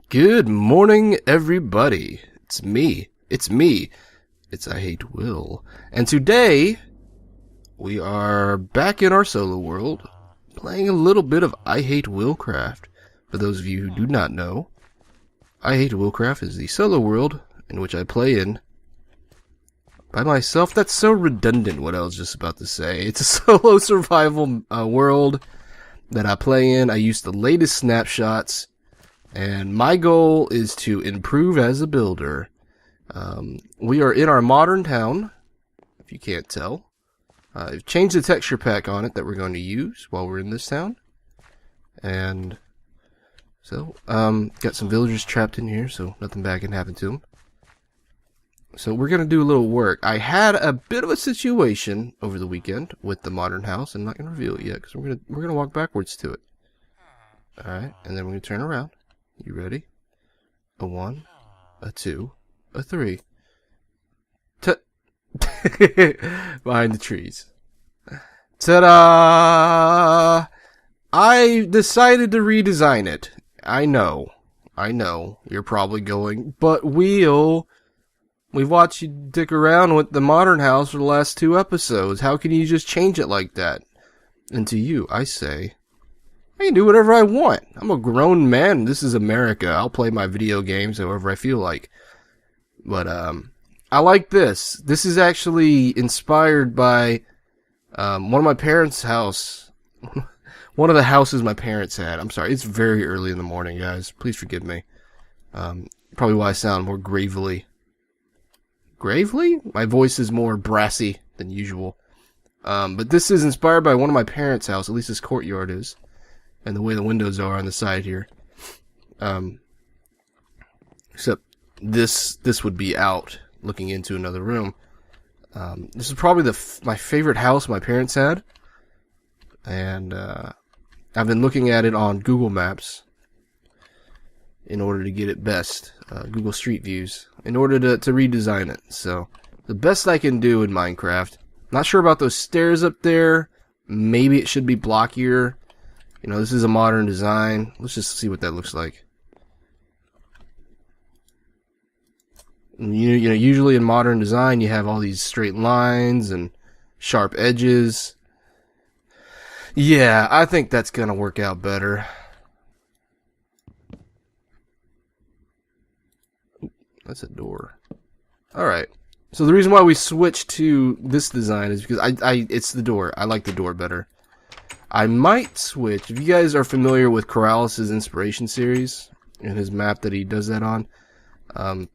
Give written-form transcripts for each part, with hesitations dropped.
Good morning, everybody. It's me. It's IHateWill. And today, we are back in our solo world, playing a little bit of IHateWillCraft. For those of you who do not know, IHateWillCraft is the solo world in which I play in by myself. That's so redundant what I was just about to say. It's a solo survival world that I play in. I use the latest snapshots. And my goal is to improve as a builder. We are in our modern town, if you can't tell. I've changed the texture pack on it that we're going to use while we're in this town. And so, got some villagers trapped in here, so nothing bad can happen to them. So we're going to do a little work. I had a bit of a situation over the weekend with the modern house. I'm not going to reveal it yet, because we're going to walk backwards to it. Alright, and then we're going to turn around. You ready? A 1, a 2, a 3. Behind the trees. Ta-da! I decided to redesign it. I know. You're probably going, but Will, we've watched you dick around with the modern house for the last 2 episodes. How can you just change it like that? And to you, I say, I can do whatever I want. I'm a grown man. This is America. I'll play my video games however I feel like. But, I like this. This is actually inspired by, one of my parents' house. One of the houses my parents had. I'm sorry. It's very early in the morning, guys. Please forgive me. Probably why I sound more gravely. Gravely? My voice is more brassy than usual. But this is inspired by one of my parents' house. At least this courtyard is. And the way the windows are on the side here. Except this would be out, looking into another room. This is probably my favorite house my parents had. And I've been looking at it on Google Maps in order to get it best. Google Street Views. In order to redesign it. So, the best I can do in Minecraft. Not sure about those stairs up there. Maybe it should be blockier. You know, this is a modern design. Let's just see what that looks like. You know, usually in modern design, you have all these straight lines and sharp edges. Yeah, I think that's gonna work out better. Ooh, that's a door. Alright. So the reason why we switched to this design is because it's the door. I like the door better. I might switch. If you guys are familiar with Corrales' inspiration series and his map that he does that on, why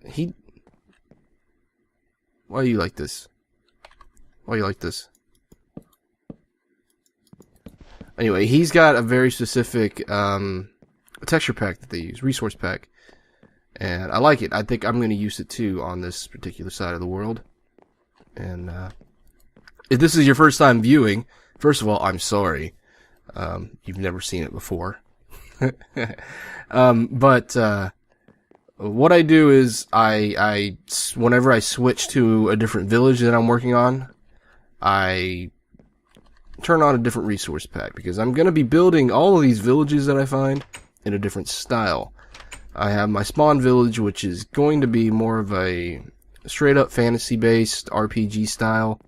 are you like this? Why are you like this? Anyway, he's got a very specific texture pack that they use, resource pack, and I like it. I think I'm going to use it too on this particular side of the world. And if this is your first time viewing, first of all, I'm sorry. You've never seen it before. But what I do is whenever I switch to a different village that I'm working on, I turn on a different resource pack because I'm going to be building all of these villages that I find in a different style. I have my spawn village, which is going to be more of a straight up fantasy based RPG style.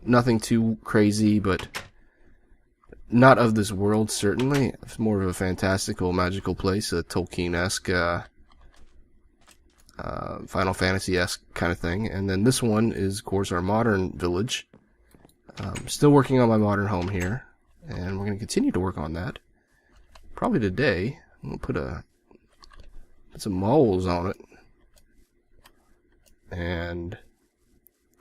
Nothing too crazy, but not of this world, certainly. It's more of a fantastical, magical place, a Tolkien-esque, Final Fantasy-esque kind of thing. And then this one is, of course, our modern village. Still working on my modern home here, and we're going to continue to work on that. Probably today. I'm going to put some moles on it. And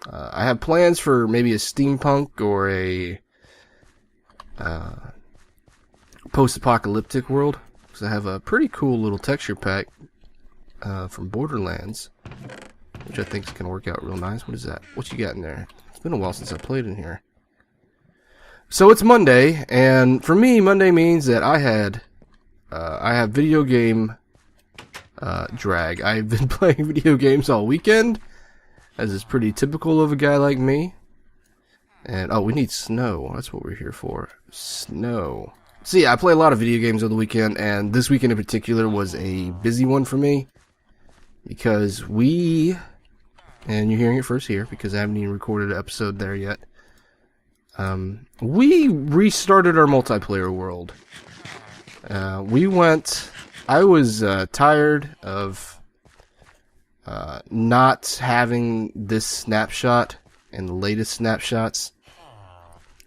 I have plans for maybe a steampunk or a post-apocalyptic world, because I have a pretty cool little texture pack from Borderlands, which I think is going to work out real nice. What is that? What you got in there? It's been a while since I played in here. So it's Monday, and for me, Monday means that I have video game drag. I've been playing video games all weekend, as is pretty typical of a guy like me. And, oh, we need snow. That's what we're here for. Snow. So yeah, I play a lot of video games over the weekend, and this weekend in particular was a busy one for me because and you're hearing it first here because I haven't even recorded an episode there yet. We restarted our multiplayer world. I was tired of not having this snapshot and the latest snapshots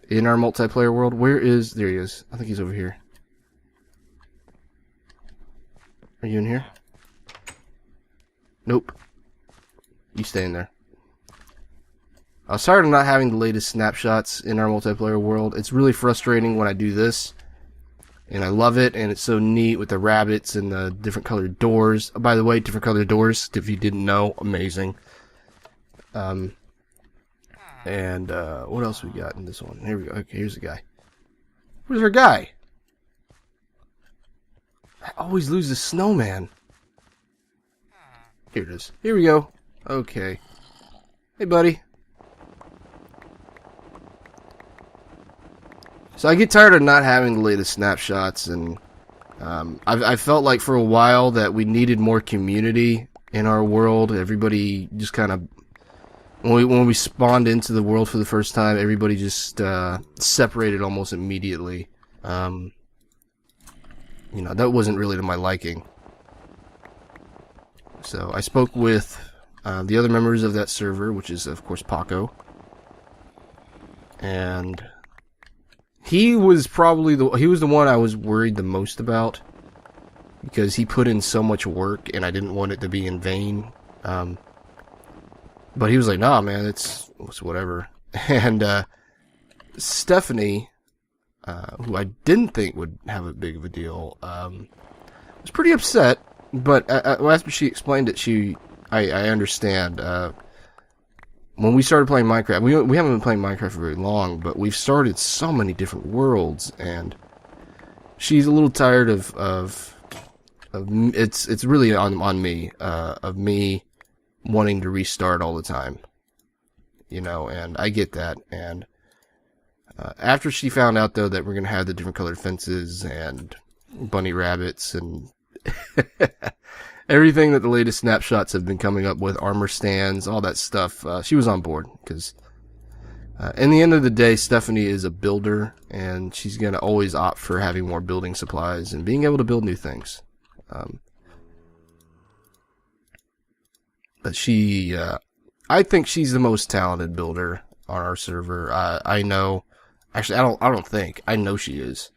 in our multiplayer world. There he is. I think he's over here. Are you in here? Nope. You stay in there. I was tired of not having the latest snapshots in our multiplayer world. It's really frustrating when I do this. And I love it, and it's so neat with the rabbits and the different colored doors. Oh, by the way, different colored doors, if you didn't know, amazing. And what else we got in this one? Here we go. Okay, here's the guy. Where's our guy? I always lose the snowman. Here it is. Here we go. Okay. Hey, buddy. So I get tired of not having the latest snapshots, and I felt like for a while that we needed more community in our world. Everybody just kind of, when we spawned into the world for the first time, everybody just separated almost immediately. You know, that wasn't really to my liking. So I spoke with the other members of that server, which is of course Paco, and he was the one I was worried the most about because he put in so much work and I didn't want it to be in vain. But he was like, "Nah, man, it's whatever." And Stephanie, who I didn't think would have a big of a deal, was pretty upset. But after she explained it, I understand. When we started playing Minecraft, we haven't been playing Minecraft for very long, but we've started so many different worlds, and she's a little tired of it's really on me, of me wanting to restart all the time, you know, and I get that. And after she found out though that we're gonna have the different colored fences and bunny rabbits and everything that the latest snapshots have been coming up with, armor stands, all that stuff, she was on board, because in the end of the day, Stephanie is a builder, and she's going to always opt for having more building supplies and being able to build new things. But I think she's the most talented builder on our server. I know, actually, I know she is.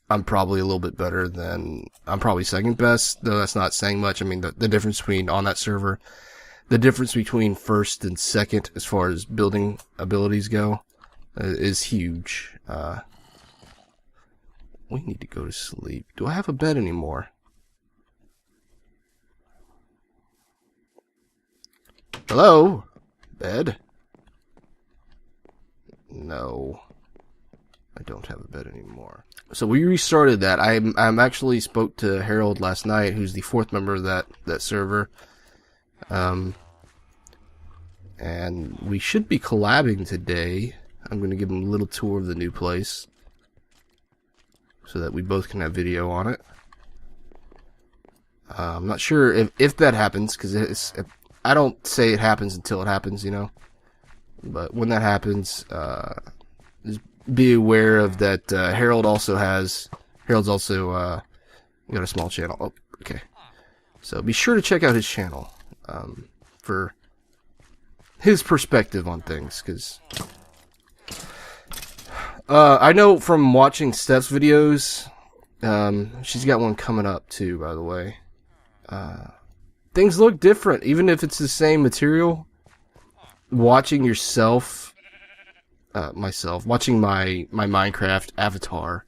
I'm probably a little bit better I'm probably second best, though that's not saying much. I mean, the difference between, on that server, the difference between first and second as far as building abilities go, is huge. We need to go to sleep. Do I have a bed anymore? Hello? Bed? No. I don't have a bed anymore. So we restarted that. I'm actually spoke to Harold last night, who's the fourth member of that server. And we should be collabing today. I'm going to give him a little tour of the new place, so that we both can have video on it. I'm not sure if that happens, because I don't say it happens until it happens, you know. But when that happens, just be aware of that. Harold's also got a small channel. Oh, okay. So be sure to check out his channel for his perspective on things, because I know from watching Steph's videos, she's got one coming up too, by the way. Things look different, even if it's the same material. Watching watching my Minecraft avatar,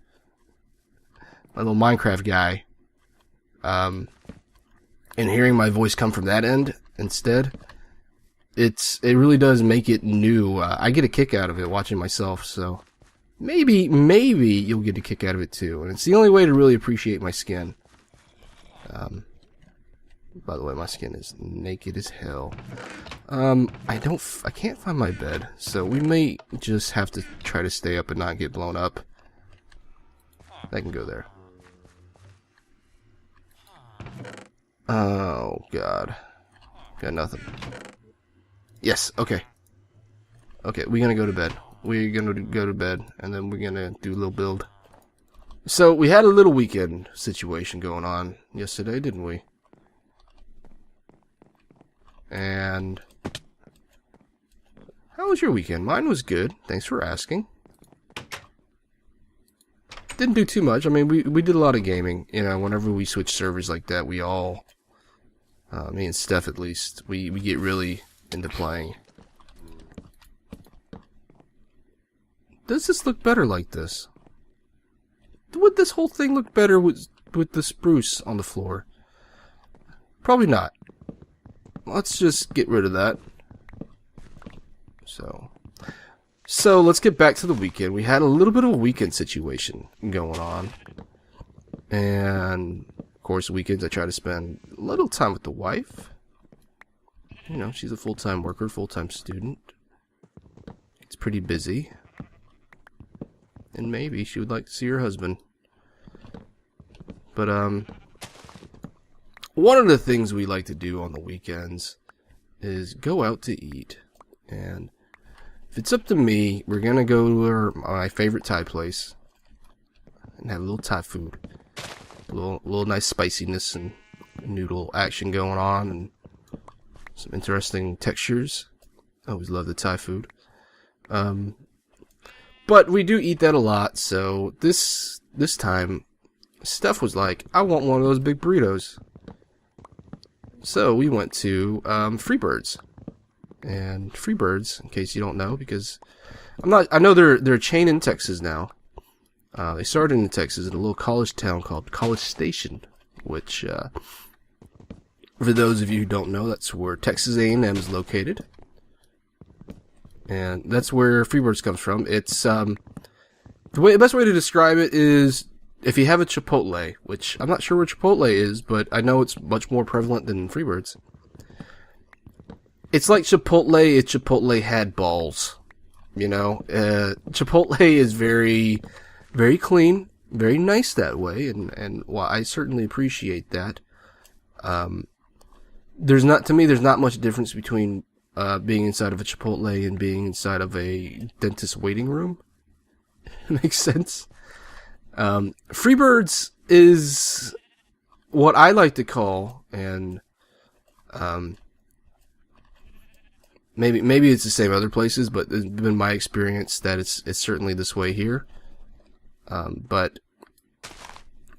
my little Minecraft guy, and hearing my voice come from that end instead, it really does make it new. I get a kick out of it watching myself, so maybe you'll get a kick out of it too. And it's the only way to really appreciate my skin. By the way, my skin is naked as hell. I can't find my bed, so we may just have to try to stay up and not get blown up. I can go there. Oh, God. Got nothing. Yes, okay. Okay, we're gonna go to bed. We're gonna go to bed, and then we're gonna do a little build. So, we had a little weekend situation going on yesterday, didn't we? And how was your weekend? Mine was good. Thanks for asking. Didn't do too much. I mean, we did a lot of gaming. You know, whenever we switch servers like that, we all, me and Steph at least, we get really into playing. Does this look better like this? Would this whole thing look better with the spruce on the floor? Probably not. Let's just get rid of that. So let's get back to the weekend. We had a little bit of a weekend situation going on. And, of course, weekends I try to spend a little time with the wife. You know, she's a full-time worker, full-time student. It's pretty busy. And maybe she would like to see her husband. But, one of the things we like to do on the weekends is go out to eat. And if it's up to me, we're going to go to my favorite Thai place and have a little Thai food. A little nice spiciness and noodle action going on and some interesting textures. I always love the Thai food. But we do eat that a lot, so this time, Steph was like, I want one of those big burritos. So we went to Freebirds. And Freebirds, in case you don't know, because I know they're a chain in Texas now. They started in Texas in a little college town called College Station, which, for those of you who don't know, that's where Texas A&M is located. And that's where Freebirds comes from. It's, the best way to describe it is, if you have a Chipotle, which I'm not sure where Chipotle is, but I know it's much more prevalent than Freebirds. It's like Chipotle if Chipotle had balls. You know, Chipotle is very, very clean, very nice that way, and while I certainly appreciate that, there's not much difference between being inside of a Chipotle and being inside of a dentist waiting room. Makes sense. Freebirds is what I like to call, and maybe it's the same other places, but it's been my experience that it's certainly this way here. But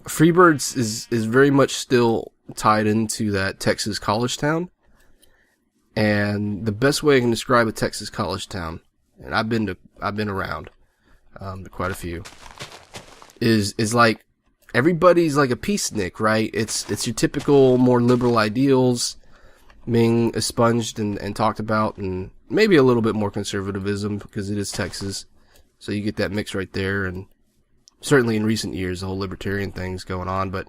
Freebirds is very much still tied into that Texas college town. And the best way I can describe a Texas college town, and I've been around to quite a few, is like everybody's like a peacenik, right? It's your typical more liberal ideals being expunged and talked about, and maybe a little bit more conservatism because it is Texas, so you get that mix right there. And certainly in recent years, the whole libertarian thing's going on, but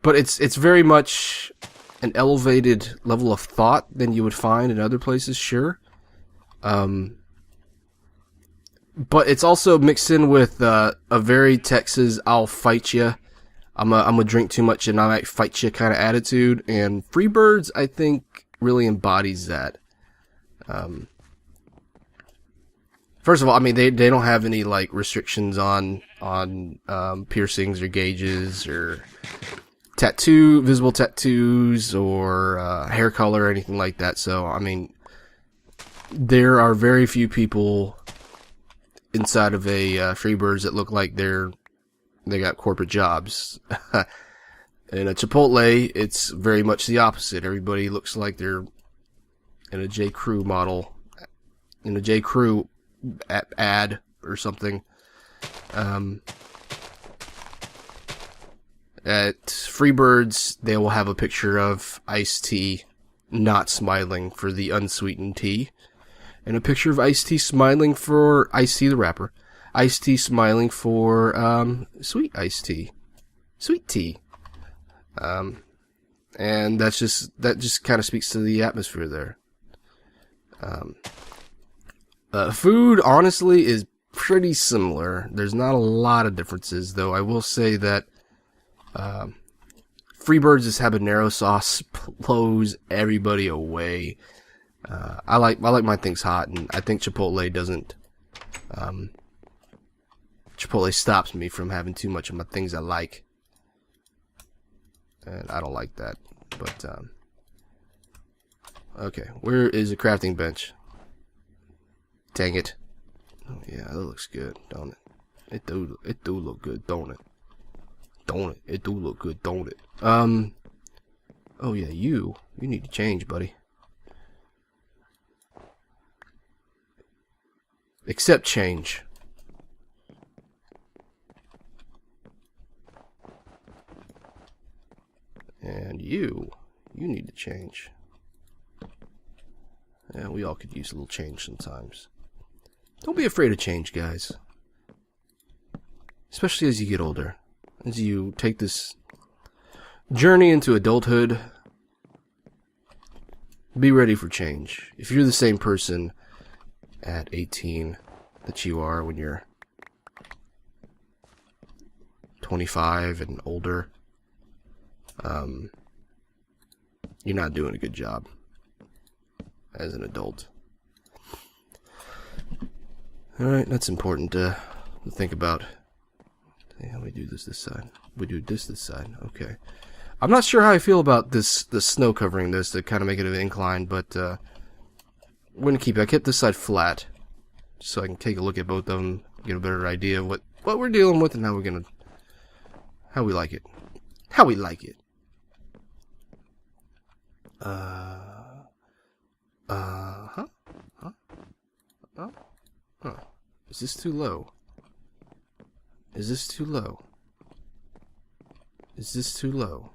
it's very much an elevated level of thought than you would find in other places, sure. But it's also mixed in with a very Texas, I'll fight you, I'm gonna drink too much and I might fight you kind of attitude. And Freebirds, I think, really embodies that. First of all, I mean, they don't have any like restrictions on piercings or gauges or visible tattoos or hair color or anything like that. So, I mean, there are very few people inside of a Freebirds that look like they got corporate jobs. In a Chipotle, it's very much the opposite. Everybody looks like they're in a J. Crew model, in a J. Crew ad or something. At Freebirds, they will have a picture of iced tea not smiling for the unsweetened tea, and a picture of iced tea smiling for iced tea the rapper, iced tea smiling for sweet iced tea, sweet tea. And that just kind of speaks to the atmosphere there. Food, honestly, is pretty similar. There's not a lot of differences, though. I will say that Freebirds' habanero sauce blows everybody away. I like my things hot, and I think Chipotle doesn't. Chipotle stops me from having too much of my things I like, and I don't like that. But okay, where is the crafting bench? Dang it! Oh yeah, that looks good, don't it? It do look good, don't it? Don't it? It do look good, don't it? Oh yeah, you need to change, buddy. Accept change. And you need to change. Yeah, we all could use a little change sometimes. Don't be afraid of change, guys. Especially as you get older. As you take this journey into adulthood, be ready for change. If you're the same person at 18 that you are when you're 25 and older, you're not doing a good job as an adult. Alright, that's important to think about. Yeah, we do this side. We do this side. Okay. I'm not sure how I feel about the snow covering this to kind of make it an incline, but we're going to keep it. I kept this side flat so I can take a look at both of them, get a better idea of what we're dealing with and how we like it. How we like it. Is this too low? Is this too low? Is this too low?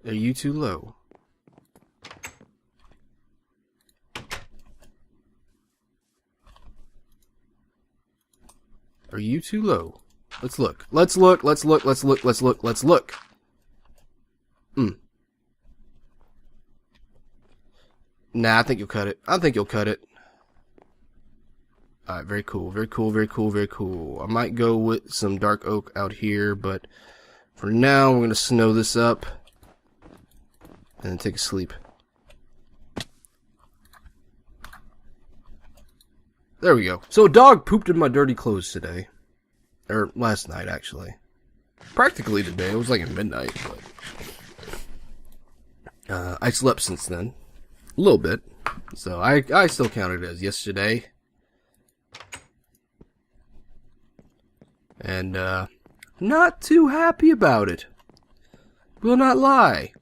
Are you too low? Are you too low? Let's look. Let's look. Let's look. Let's look. Let's look. Let's look. Nah, I think you'll cut it. I think you'll cut it. Alright, very cool. Very cool. Very cool. Very cool. I might go with some dark oak out here, but for now, we're going to snow this up and then take a sleep. There we go. So a dog pooped in my dirty clothes today. Or last night, actually. Practically today. It was like at midnight. But I slept since then. A little bit. So I still count it as yesterday. And not too happy about it. Will not lie.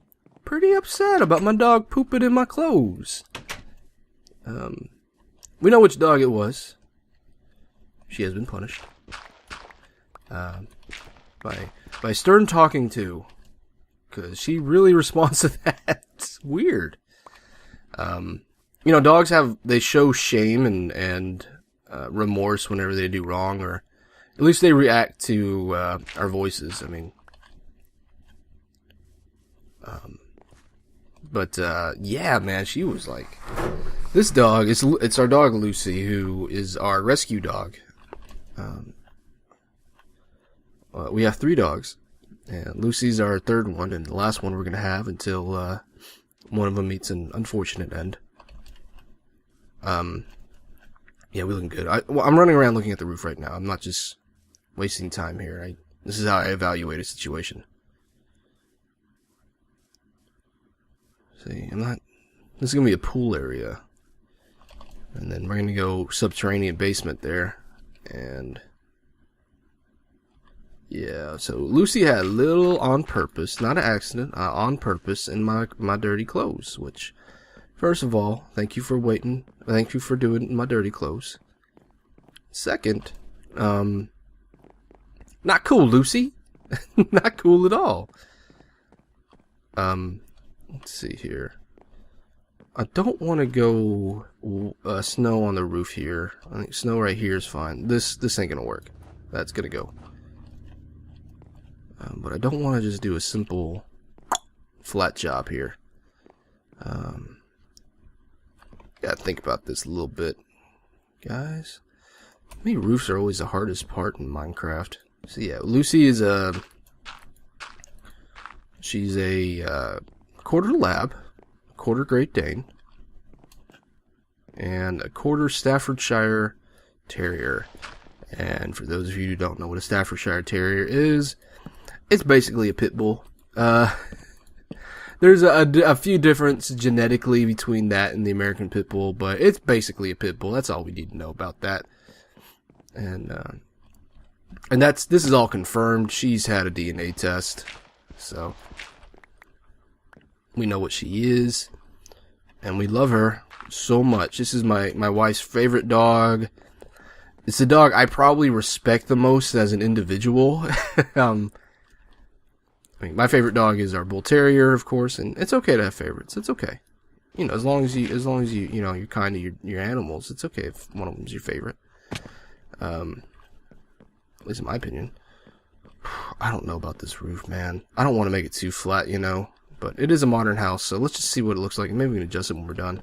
Pretty upset about my dog pooping in my clothes. We know which dog it was. She has been punished. By stern talking to. Because she really responds to that. It's weird. You know, dogs they show shame and remorse whenever they do wrong, or at least they react to our voices. I mean, yeah, man, she was like, this dog, it's our dog Lucy, who is our rescue dog. We have 3 dogs, and Lucy's our 3rd one, and the last one we're gonna have until one of them meets an unfortunate end. Yeah, we're looking good. I'm running around looking at the roof right now. I'm not just wasting time here. This is how I evaluate a situation. See, this is gonna be a pool area. And then we're gonna go subterranean basement there. And yeah, so Lucy had a little on purpose, not an accident, on purpose in my dirty clothes, which, first of all, thank you for waiting. Thank you for doing my dirty clothes. Second, not cool, Lucy. Not cool at all. Let's see here. I don't want to go snow on the roof here. I think snow right here is fine. This ain't gonna work. that's gonna go. But I don't want to just do a simple flat job here. Gotta think about this a little bit, guys. Maybe roofs are always the hardest part in Minecraft. So yeah, Lucy is she's a quarter lab, quarter Great Dane, and a quarter Staffordshire Terrier. And for those of you who don't know what a Staffordshire Terrier is, it's basically a pit bull. There's a few differences genetically between that and the American pit bull, but it's basically a pit bull. That's all we need to know about that. And this is all confirmed. She's had a DNA test, so we know what she is, and we love her so much. This is my wife's favorite dog. It's the dog I probably respect the most as an individual. I mean, my favorite dog is our bull terrier, of course, and it's okay to have favorites. It's okay, you know, as long as you you're kind to your animals. It's okay if one of them's your favorite. At least in my opinion. I don't know about this roof, man. I don't want to make it too flat, you know, but it is a modern house, so let's just see what it looks like. Maybe we can adjust it when we're done.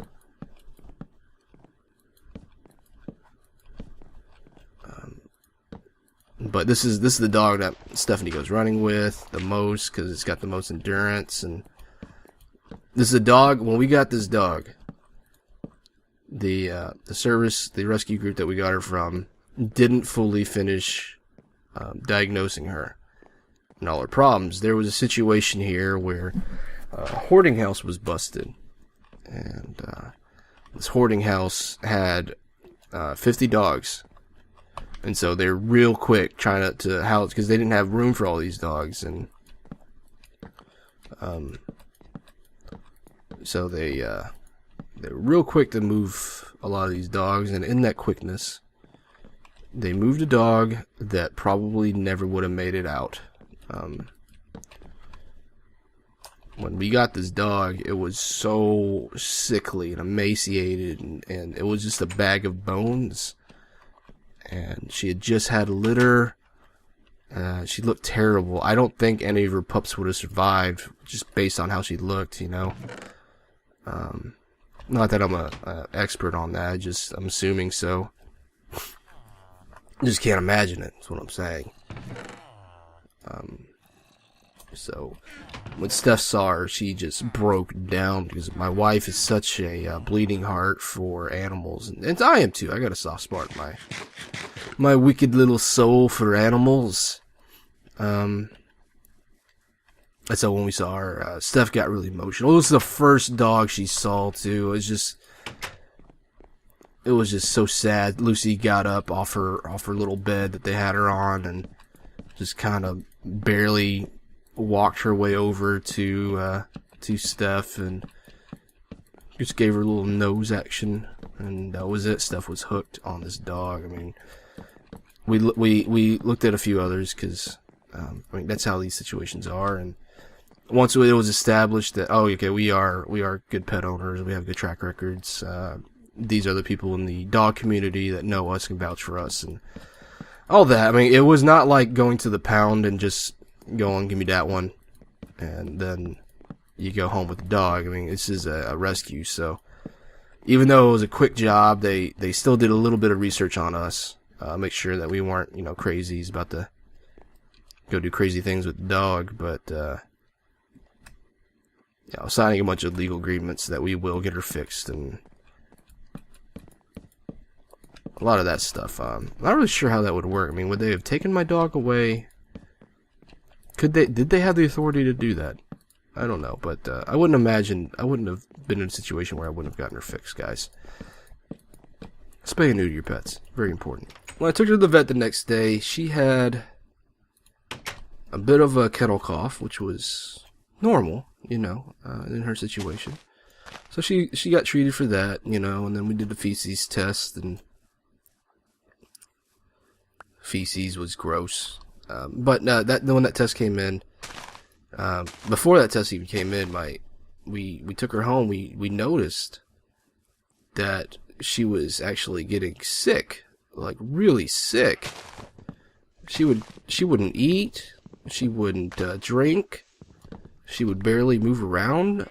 But this is the dog that Stephanie goes running with the most because it's got the most endurance. And this is a dog. When we got this dog, the rescue group that we got her from didn't fully finish diagnosing her and all her problems. There was a situation here where a hoarding house was busted, and this hoarding house had 50 dogs. And so they're real quick trying to house, because they didn't have room for all these dogs, and so they're real quick to move a lot of these dogs. And in that quickness, they moved a dog that probably never would have made it out. When we got this dog, it was so sickly and emaciated, and it was just a bag of bones. And she had just had a litter. She looked terrible. I don't think any of her pups would have survived, just based on how she looked, you know. Not that I'm a expert on that. I'm assuming so. I just can't imagine it. That's what I'm saying. So when Steph saw her, she just broke down, because my wife is such a bleeding heart for animals, and I am too. I got a soft spot in my wicked little soul for animals. And so when we saw her, Steph got really emotional. It was the first dog she saw too. It was just so sad. Lucy got up off her little bed that they had her on, and just kind of barely walked her way over to Steph, and just gave her a little nose action, and that was it. Steph was hooked on this dog. I mean, we looked at a few others, because I mean, that's how these situations are. And once it was established that, oh, okay, we are good pet owners, we have good track records, these are the people in the dog community that know us and vouch for us and all that. I mean, it was not like going to the pound and just going, give me that one, and then you go home with the dog. I mean, this is a rescue, so even though it was a quick job, they still did a little bit of research on us, make sure that we weren't, you know, crazies about to go do crazy things with the dog. But you know, signing a bunch of legal agreements that we will get her fixed, and a lot of that stuff. I'm not really sure how that would work. I mean, would they have taken my dog away? Did they have the authority to do that? I don't know, but I wouldn't have been in a situation where I wouldn't have gotten her fixed, guys. Spay and neuter your pets. Very important. When I took her to the vet the next day, she had a bit of a kennel cough, which was normal, you know, in her situation. So she got treated for that, you know, and then we did the feces test, and feces was gross. But when that test came in, before that test even came in, we took her home. We noticed that she was actually getting sick, like really sick. She wouldn't eat. She wouldn't drink. She would barely move around.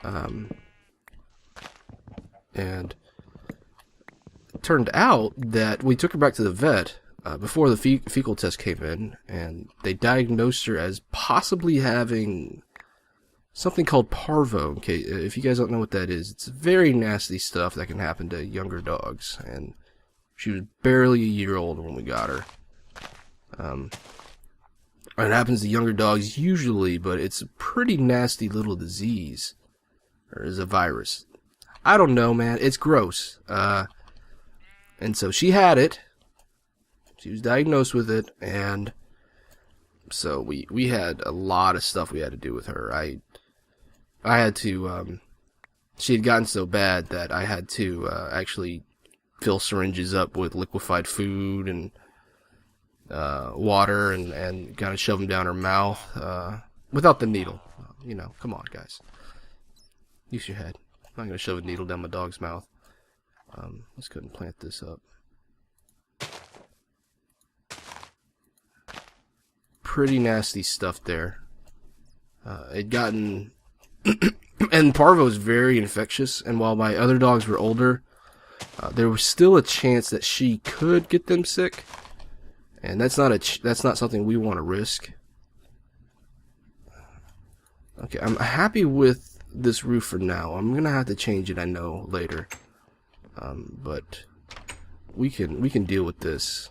And it turned out that we took her back to the vet before the fecal test came in, and they diagnosed her as possibly having something called parvo. Okay, if you guys don't know what that is, it's very nasty stuff that can happen to younger dogs. And she was barely a year old when we got her. It happens to younger dogs usually, but it's a pretty nasty little disease, or is a virus. I don't know, man. It's gross. And so she had it. She was diagnosed with it, and so we had a lot of stuff we had to do with her. I had to, she had gotten so bad that I had to actually fill syringes up with liquefied food and water and kind of shove them down her mouth without the needle. You know, come on, guys. Use your head. I'm not going to shove a needle down my dog's mouth. Let's go ahead and plant this up. Pretty nasty stuff there. It'd gotten... and parvo is very infectious, and while my other dogs were older, there was still a chance that she could get them sick, and that's not something we want to risk. Okay, I'm happy with this roof for now. I'm gonna have to change it, I know, later, but we can deal with this,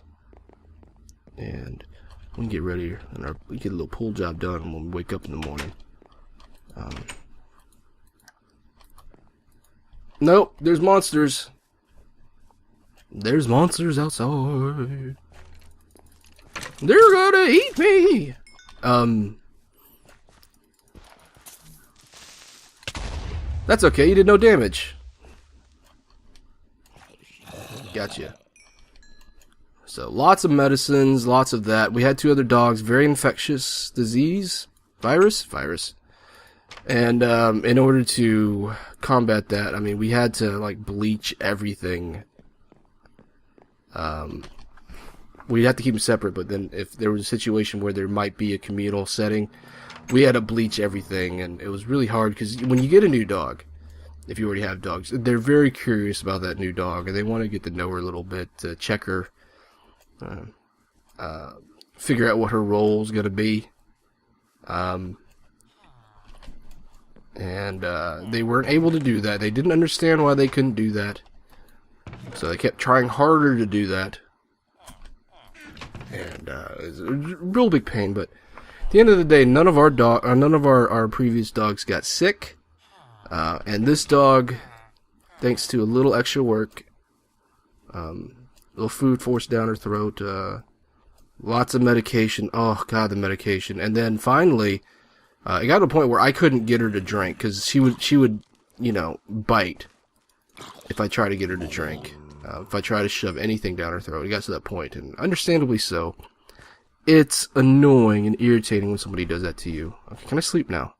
and we can get ready and we get a little pool job done when we wake up in the morning. Nope, there's monsters. There's monsters outside. They're gonna eat me. That's okay. You did no damage. Gotcha. So lots of medicines, lots of that. We had 2 other dogs, very infectious disease, virus. And in order to combat that, I mean, we had to like bleach everything. We'd have to keep them separate, but then if there was a situation where there might be a communal setting, we had to bleach everything, and it was really hard because when you get a new dog, if you already have dogs, they're very curious about that new dog, and they want to get to know her a little bit, to check her, figure out what her role's going to be. And they weren't able to do that. They didn't understand why they couldn't do that. So they kept trying harder to do that. And it was a real big pain, but at the end of the day, none of our previous dogs got sick. And this dog, thanks to a little extra work, little food forced down her throat, lots of medication. Oh god, the medication. And then finally, it got to a point where I couldn't get her to drink because she would, you know, bite if I try to get her to drink. If I try to shove anything down her throat, it got to that point, and understandably so. It's annoying and irritating when somebody does that to you. Okay, can I sleep now?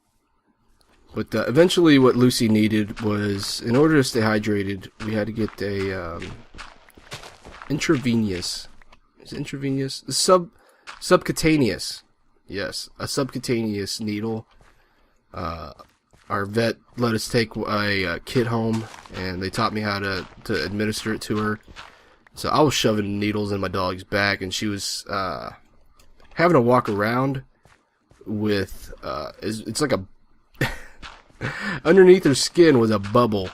But eventually what Lucy needed was, in order to stay hydrated, we had to get a intravenous. Is it intravenous? Subcutaneous. Yes, a subcutaneous needle. Our vet let us take a kit home, and they taught me how to administer it to her. So I was shoving needles in my dog's back, and she was having to walk around with it's like a underneath her skin was a bubble.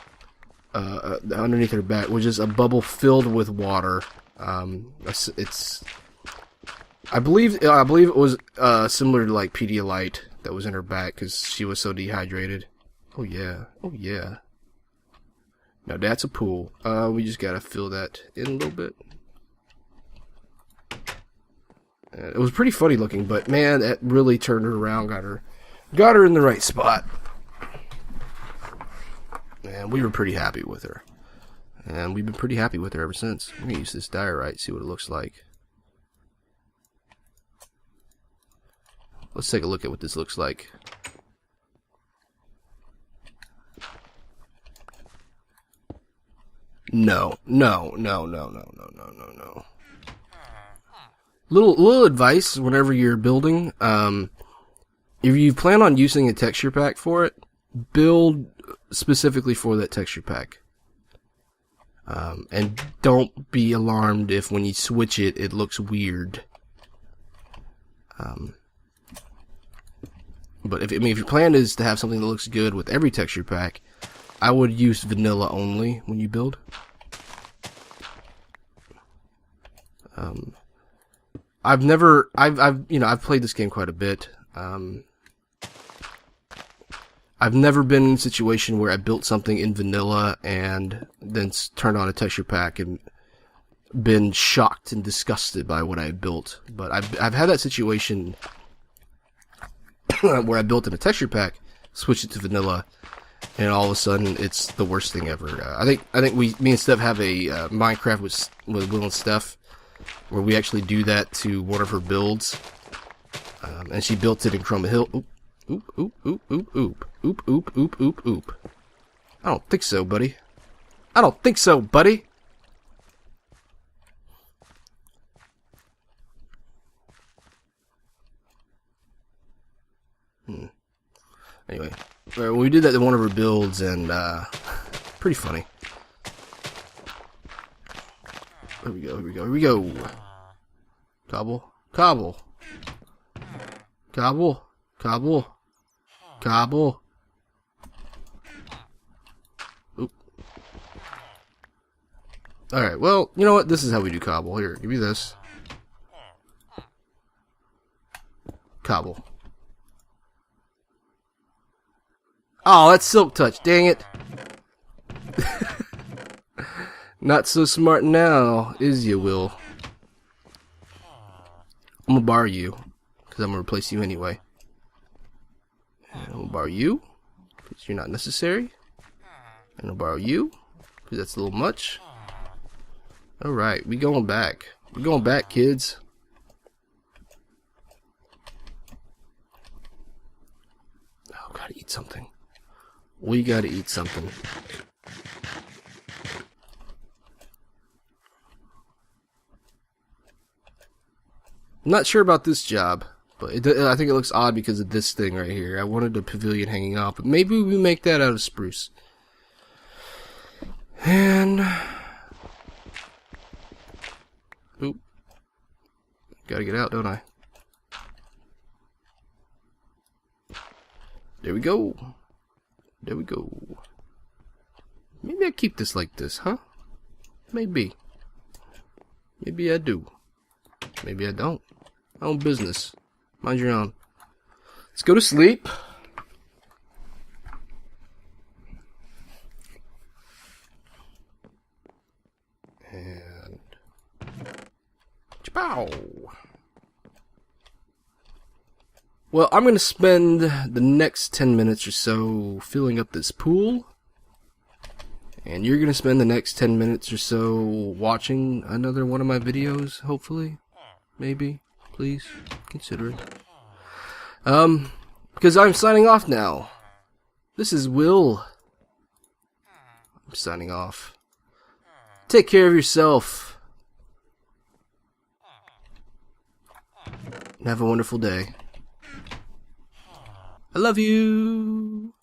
Underneath her back was just a bubble filled with water. It's I believe it was similar to like Pedialyte that was in her back because she was so dehydrated. Oh yeah. Now that's a pool. We just gotta fill that in a little bit. It was pretty funny looking, but man, that really turned her around. Got her in the right spot. And we were pretty happy with her. And we've been pretty happy with her ever since. We're gonna use this diorite, see what it looks like. Let's take a look at what this looks like. No. Little advice whenever you're building. If you plan on using a texture pack for it, build specifically for that texture pack. And don't be alarmed if when you switch it, it looks weird. But if your plan is to have something that looks good with every texture pack, I would use vanilla only when you build. I've played this game quite a bit. I've never been in a situation where I built something in vanilla and then turned on a texture pack and been shocked and disgusted by what I had built. But I've had that situation where I built in a texture pack, switched it to vanilla, and all of a sudden it's the worst thing ever. I think me and Steph have a Minecraft with Will and Steph, where we actually do that to one of her builds, and she built it in Chroma Hill. Oop, oop, oop, oop, oop, oop, oop, oop, oop, oop. I don't think so, buddy. I don't think so, buddy. Anyway, we did that to one of her builds, and pretty funny. Here we go, here we go, here we go. Cobble, cobble, cobble, cobble, cobble. Oop. Alright, well, you know what? This is how we do cobble. Here, give me this. Cobble. Oh, that's Silk Touch, dang it. Not so smart now, is you, Will? I'm gonna borrow you, because I'm gonna replace you anyway. And I'm gonna borrow you, because you're not necessary. And I'll borrow you, because that's a little much. Alright, we going back. We're going back, kids. Oh, gotta eat something. We gotta eat something. I'm not sure about this job, but I think it looks odd because of this thing right here. I wanted a pavilion hanging off, but maybe we make that out of spruce. And oop, gotta get out, don't I? There we go. There we go. Maybe I keep this like this, huh? Maybe. Maybe I do. Maybe I don't. My own business. Mind your own. Let's go to sleep. And Chipotle. Well, I'm going to spend the next 10 minutes or so filling up this pool. And you're going to spend the next 10 minutes or so watching another one of my videos, hopefully. Maybe. Please. Consider it. Because I'm signing off now. This is Will. I'm signing off. Take care of yourself. And have a wonderful day. I love you.